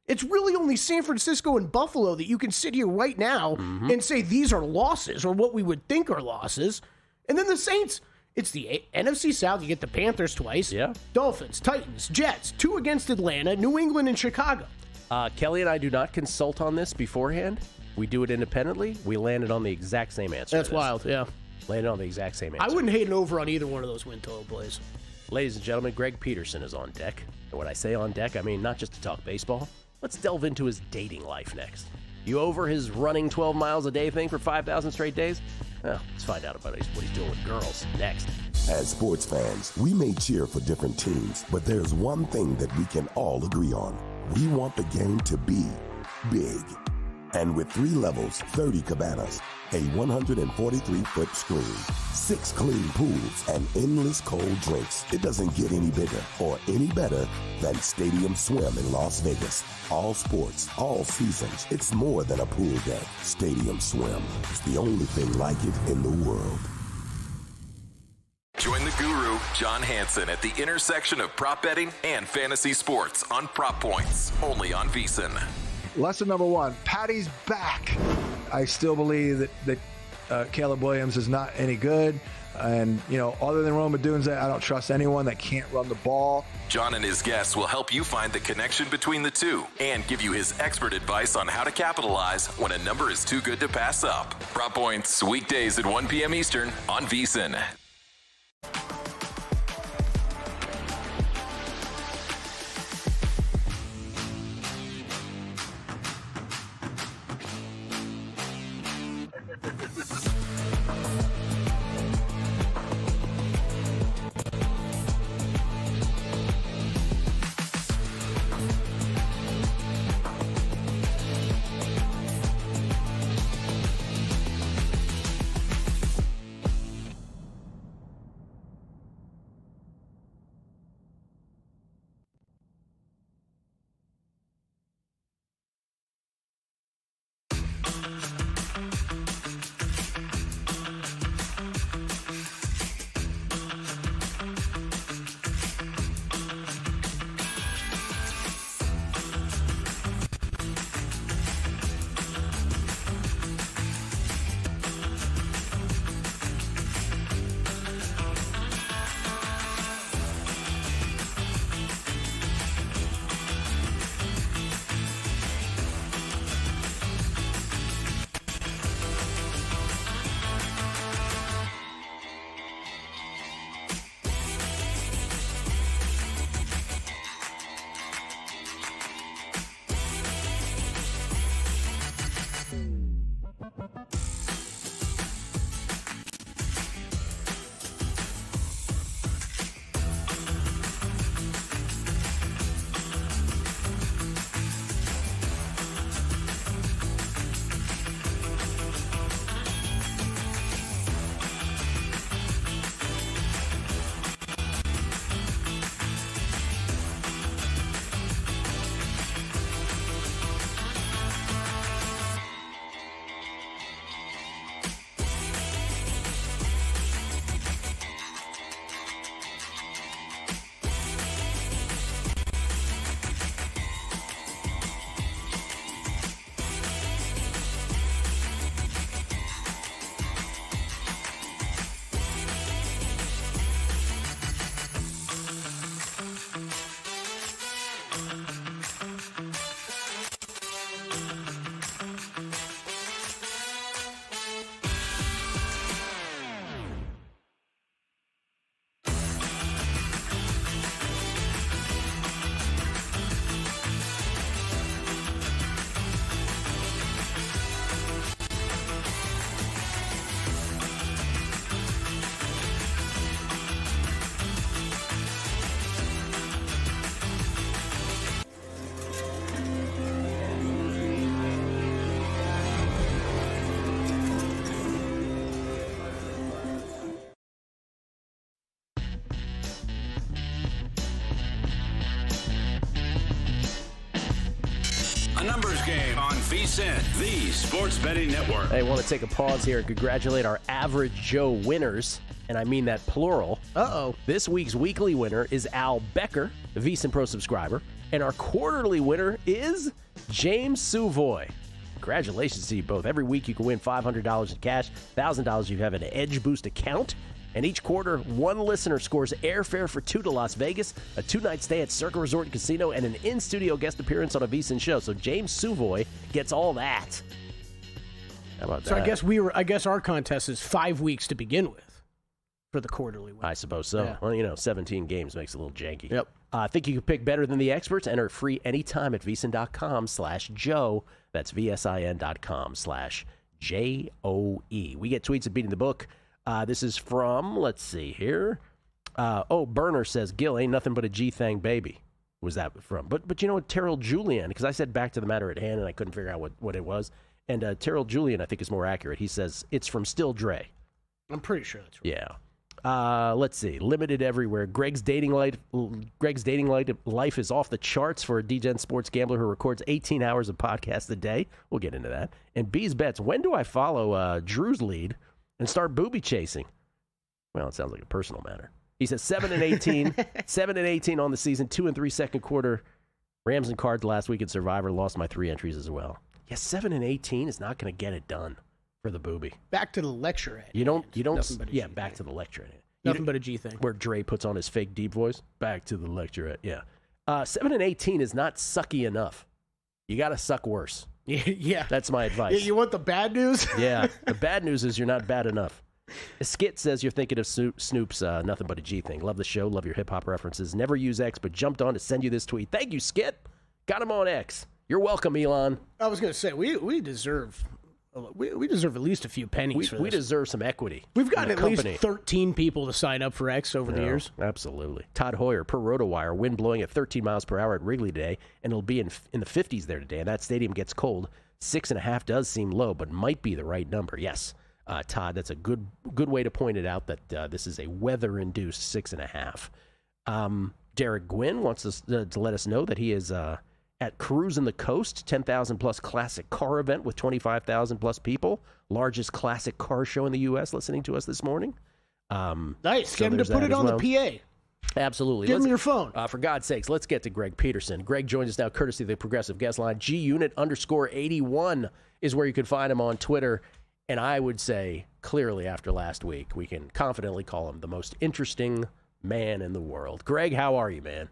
It's really only San Francisco and Buffalo that you can sit here right now and say these are losses, or what we would think are losses. And then the Saints, it's the NFC South. You get the Panthers twice. Yeah. Dolphins, Titans, Jets, 2 against Atlanta, New England, and Chicago. Kelly and I do not consult on this beforehand. We do it independently. We landed on the exact same answer. That's wild, yeah. Landed on the exact same answer. I wouldn't hate an over on either one of those win total plays. Ladies and gentlemen, Greg Peterson is on deck. And when I say on deck, I mean not just to talk baseball. Let's delve into his dating life next. You over his running 12 miles a day thing for 5,000 straight days? Well, let's find out about what he's doing with girls next. As sports fans, we may cheer for different teams, but there's one thing that we can all agree on. We want the game to be big. And with 3 levels, 30 cabanas, a 143-foot screen, 6 clean pools, and endless cold drinks, it doesn't get any bigger or any better than Stadium Swim in Las Vegas. All sports, all seasons. It's more than a pool deck. Stadium Swim is the only thing like it in the world. Join the guru, John Hansen, at the intersection of prop betting and fantasy sports on Prop Points, only on VSiN. Lesson number 1, Patty's back. I still believe that Caleb Williams is not any good. And, other than Rome Odunze, I don't trust anyone that can't run the ball. John and his guests will help you find the connection between the two and give you his expert advice on how to capitalize when a number is too good to pass up. Prop Points, weekdays at 1 p.m. Eastern on VSiN. Numbers Game on VSiN, the sports betting network. I want to take a pause here and congratulate our average Joe winners, and I mean that plural. Uh-oh. This week's weekly winner is Al Becker, the VSiN Pro subscriber, and our quarterly winner is James Suvoy. Congratulations to you both. Every week you can win $500 in cash, $1,000 if you have an Edge Boost account. And each quarter, one listener scores airfare for two to Las Vegas, a 2-night stay at Circa Resort and Casino, and an in-studio guest appearance on a VSiN show. So James Suvoy gets all that. How about that? So I guess our contest is 5 weeks to begin with for the quarterly win. I suppose so. Yeah. Well, 17 games makes it a little janky. Yep. I think you can pick better than the experts. Enter free anytime at VSiN.com/Joe. That's VSIN.com/JOE. We get tweets of beating the book. This is from, let's see here. Burner says, Gil, ain't nothing but a G-Thang baby. Was that from? But you know what, Terrell Julian, because I said back to the matter at hand and I couldn't figure out what it was. And Terrell Julian, I think, is more accurate. He says, it's from Still Dre. I'm pretty sure that's right. Yeah. Let's see. Limited everywhere. Greg's dating life is off the charts for a DGen sports gambler who records 18 hours of podcasts a day. We'll get into that. And B's bets. When do I follow Drew's lead and start booby chasing? Well, it sounds like a personal matter. He says 7-18, 7-18 on the season, 2-3 second quarter. Rams and Cards last week in Survivor, lost my 3 entries as well. Yeah, 7-18 is not going to get it done for the booby. Back to the lecture. Back to the lecture. Nothing but a G thing. Where Dre puts on his fake deep voice. Back to the lecture. Yeah. 7-18 is not sucky enough. You got to suck worse. Yeah. That's my advice. Yeah, you want the bad news? Yeah. The bad news is you're not bad enough. Skit says you're thinking of Snoop's Nothing But a G Thing. Love the show. Love your hip-hop references. Never use X, but jumped on to send you this tweet. Thank you, Skit. Got him on X. You're welcome, Elon. I was going to say, we deserve at least a few pennies for this. We deserve some equity. We've gotten at least 13 people to sign up for X over the years. Absolutely. Todd Hoyer, per RotoWire, wind blowing at 13 miles per hour at Wrigley today, and it'll be in the 50s there today, and that stadium gets cold. 6.5 does seem low, but might be the right number. Yes, Todd, that's a good way to point it out that this is a weather-induced 6.5. Derek Gwynn wants us to let us know that he is at Cruising the Coast, 10,000-plus classic car event with 25,000-plus people. Largest classic car show in the U.S. listening to us this morning. Nice. Get him to put it on the PA. Absolutely. Give him your phone. For God's sakes, let's get to Greg Peterson. Greg joins us now courtesy of the Progressive Guest Line. GUnit_81 is where you can find him on Twitter. And I would say, clearly after last week, we can confidently call him the most interesting man in the world. Greg, how are you, man?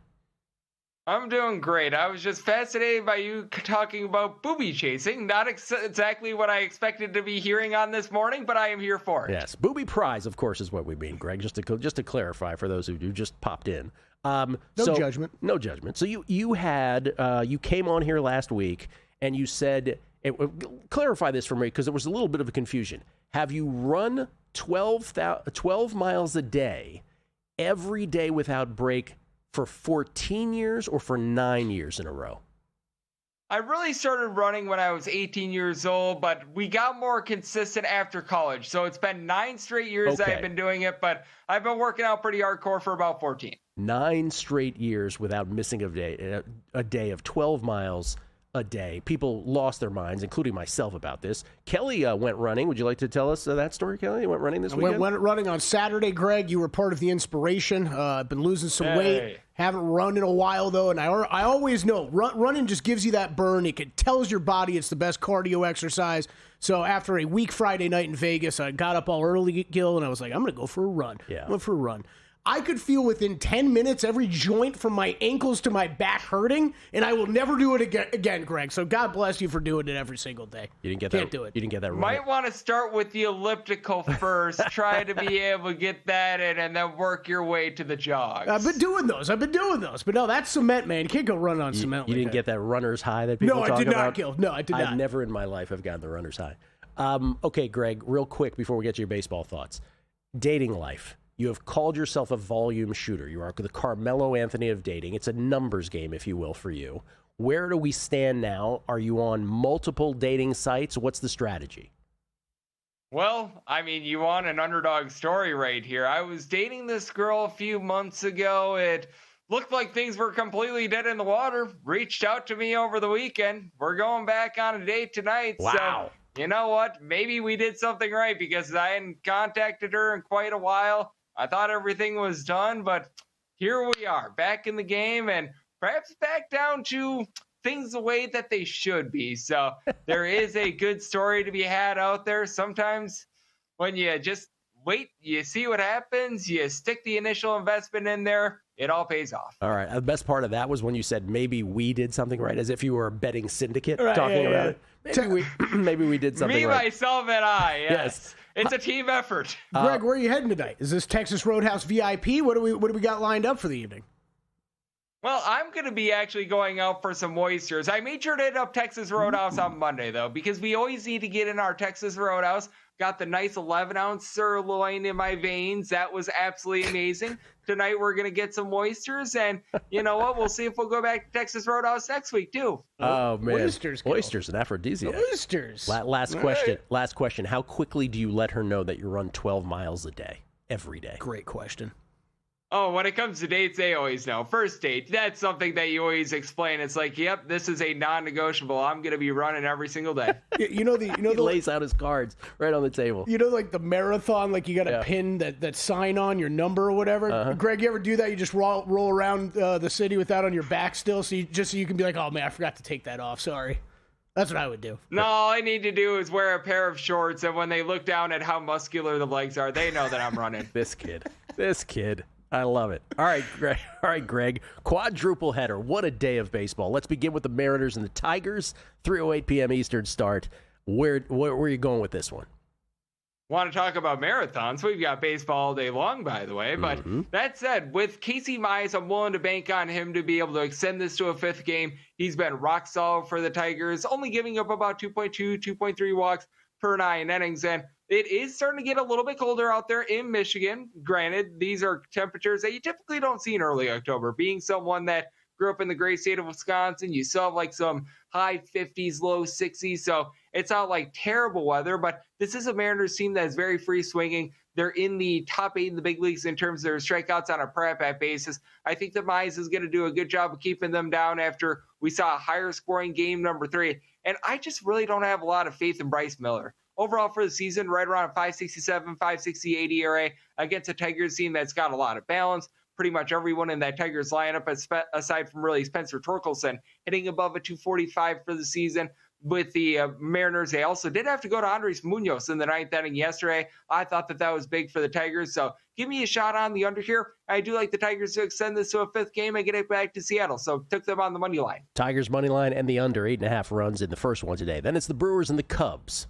I'm doing great. I was just fascinated by you talking about booby chasing. Not exactly what I expected to be hearing on this morning, but I am here for it. Yes, booby prize, of course, is what we mean, Greg. Just to clarify for those who just popped in. No judgment. No judgment. So you came on here last week and you said, clarify this for me because there was a little bit of a confusion. Have you run 12 miles a day every day without break for 14 years or for 9 years in a row? I really started running when I was 18 years old, but we got more consistent after college. So it's been 9 straight years that I've been doing it, but I've been working out pretty hardcore for about 14. 9 straight years without missing a day of 12 miles a day. People lost their minds, including myself, about this. Kelly went running. Would you like to tell us that story, Kelly? You went running this weekend? Went running on Saturday, Greg. You were part of the inspiration. I've been losing some weight. Haven't run in a while, though, and I always know running just gives you that burn. It tells your body it's the best cardio exercise. So after a weak Friday night in Vegas, I got up all early, Gil, and I was like, I'm going to go for a run. Yeah. I went for a run. I could feel within 10 minutes every joint from my ankles to my back hurting, and I will never do it again, Greg. So God bless you for doing it every single day. You didn't get Can't do it. You didn't get that right. Might want to start with the elliptical first, try to be able to get that in, and then work your way to the jogs. I've been doing those. But no, that's cement, man. You can't go run on cement. You didn't get that runner's high that people talk about? No, I did not, Gil. No, I did not. I've never in my life have gotten the runner's high. Okay, Greg, real quick before we get to your baseball thoughts. Dating life. You have called yourself a volume shooter. You are the Carmelo Anthony of dating. It's a numbers game, if you will, for you. Where do we stand now? Are you on multiple dating sites? What's the strategy? Well, I mean, you want an underdog story right here. I was dating this girl a few months ago. It looked like things were completely dead in the water, reached out to me over the weekend. We're going back on a date tonight. Wow. So, you know what? Maybe we did something right because I hadn't contacted her in quite a while. I thought everything was done, but here we are, back in the game and perhaps back down to things the way that they should be. So there is a good story to be had out there. Sometimes when you just wait, you see what happens, you stick the initial investment in there, it all pays off. All right. The best part of that was when you said maybe we did something right, as if you were a betting syndicate talking about it. Maybe we did something Me, right. myself, and I. Yes. It's a team effort. Greg, where are you heading tonight? Is this Texas Roadhouse VIP? What do we got lined up for the evening? Well, I'm going to be actually going out for some oysters. I made sure to hit up Texas Roadhouse on Monday, though, because we always need to get in our Texas Roadhouse. Got the nice 11-ounce sirloin in my veins. That was absolutely amazing. Tonight, we're going to get some oysters, and you know what? We'll see if we'll go back to Texas Roadhouse next week, too. Oh, man. Oysters, an aphrodisiac. Oysters. Last question. Last question. How quickly do you let her know that you run 12 miles a day, every day? Great question. Oh, when it comes to dates, they always know. First date, that's something that you always explain. It's like, yep, this is a non-negotiable. I'm going to be running every single day. You know the he lays out his cards right on the table. You know, like the marathon, like you got to pin that sign on your number or whatever. Greg, you ever do that? You just roll around the city with that on your back still, so you can be like, oh man, I forgot to take that off. Sorry. That's what I would do. No, all I need to do is wear a pair of shorts, and when they look down at how muscular the legs are, they know that I'm running. This kid. I love it. All right, Greg. Quadruple header. What a day of baseball. Let's begin with the Mariners and the Tigers. 3:08 p.m. Eastern start. Where are you going with this one? Want to talk about marathons? We've got baseball all day long, by the way. But that said, with Casey Mize, I'm willing to bank on him to be able to extend this to a fifth game. He's been rock solid for the Tigers, only giving up about 2.2, 2.3 walks per 9 innings. And it is starting to get a little bit colder out there in Michigan. Granted, these are temperatures that you typically don't see in early October. Being someone that grew up in the great state of Wisconsin, you still have like some high 50s, low 60s. So it's not like terrible weather, but this is a Mariners team that is very free swinging. They're in the top 8 in the big leagues in terms of their strikeouts on a per at-bat basis. I think that Mize is going to do a good job of keeping them down after we saw a higher scoring game number 3. And I just really don't have a lot of faith in Bryce Miller. Overall for the season, right around a 5.67, 5.68 ERA against a Tigers team that's got a lot of balance. Pretty much everyone in that Tigers lineup, aside from really Spencer Torkelson, hitting above a 245 for the season. With the Mariners, they also did have to go to Andres Munoz in the 9th inning yesterday. I thought that was big for the Tigers. So give me a shot on the under here. I do like the Tigers to extend this to a 5th game and get it back to Seattle. So took them on the money line. Tigers money line and the under 8.5 runs in the first one today. Then it's the Brewers and the Cubs.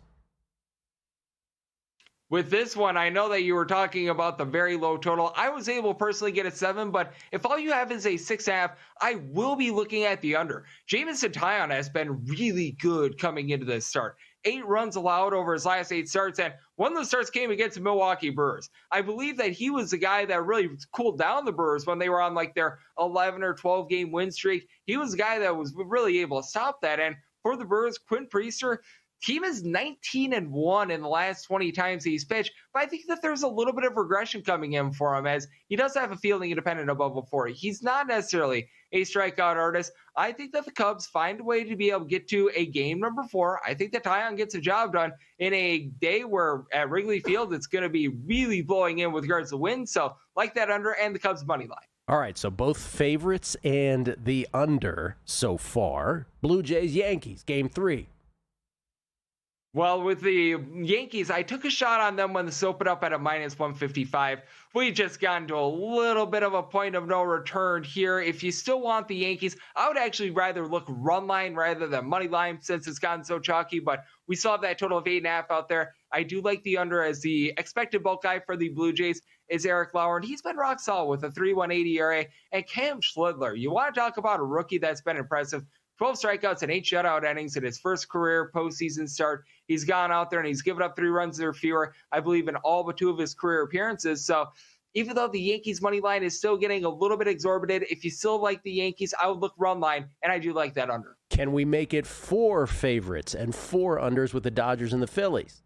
With this one, I know that you were talking about the very low total. I was able to personally get a 7, but if all you have is a 6.5, I will be looking at the under. Jameson Taillon has been really good coming into this start. 8 runs allowed over his last 8 starts, and one of those starts came against the Milwaukee Brewers. I believe that he was the guy that really cooled down the Brewers when they were on like their 11 or 12 game win streak. He was the guy that was really able to stop that, and for the Brewers, Quinn Priester, team is 19-1 in the last 20 times he's pitched, but I think that there's a little bit of regression coming in for him as he does have a fielding independent above a 40. He's not necessarily a strikeout artist. I think that the Cubs find a way to be able to get to a game number 4. I think that Taillon gets a job done in a day where at Wrigley Field it's going to be really blowing in with regards to wind. So like that under and the Cubs money line. All right, so both favorites and the under so far. Blue Jays, Yankees, game 3. Well, with the Yankees, I took a shot on them when this opened up at a minus 155. We just got into a little bit of a point of no return here. If you still want the Yankees, I would actually rather look run line rather than money line since it's gotten so chalky, but we still have that total of 8.5 out there. I do like the under as the expected bulk guy for the Blue Jays is Eric Lauer, and he's been rock solid with a 3.180 ERA. And Cam Schledler, you want to talk about a rookie that's been impressive. 12 strikeouts and 8 shutout innings in his first career postseason start. He's gone out there and he's given up 3 runs or fewer, I believe, in all but 2 of his career appearances. So even though the Yankees money line is still getting a little bit exorbitant, if you still like the Yankees, I would look run line, and I do like that under. Can we make it 4 favorites and 4 unders with the Dodgers and the Phillies?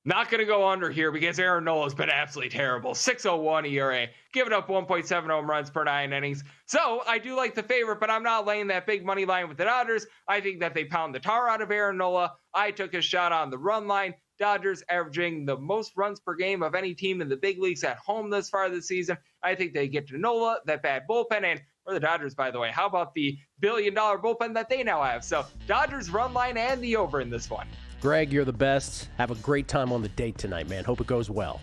Not going to go under here because Aaron Nola's been absolutely terrible. 6.01 ERA, giving up 1.7 home runs per 9 innings. So I do like the favorite, but I'm not laying that big money line with the Dodgers. I think that they pound the tar out of Aaron Nola. I took a shot on the run line. Dodgers averaging the most runs per game of any team in the big leagues at home this far this season. I think they get to Nola, that bad bullpen, and for the Dodgers, by the way, how about the billion-dollar bullpen that they now have? So Dodgers run line and the over in this one. Greg, you're the best. Have a great time on the date tonight, man. Hope it goes well.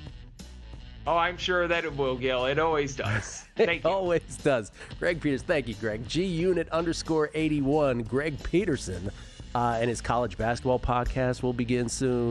Oh, I'm sure that it will, Gil. It always does. Thank you. It always does. Greg Peters, thank you, Greg. GUnit_81, Greg Peterson, and his college basketball podcast will begin soon.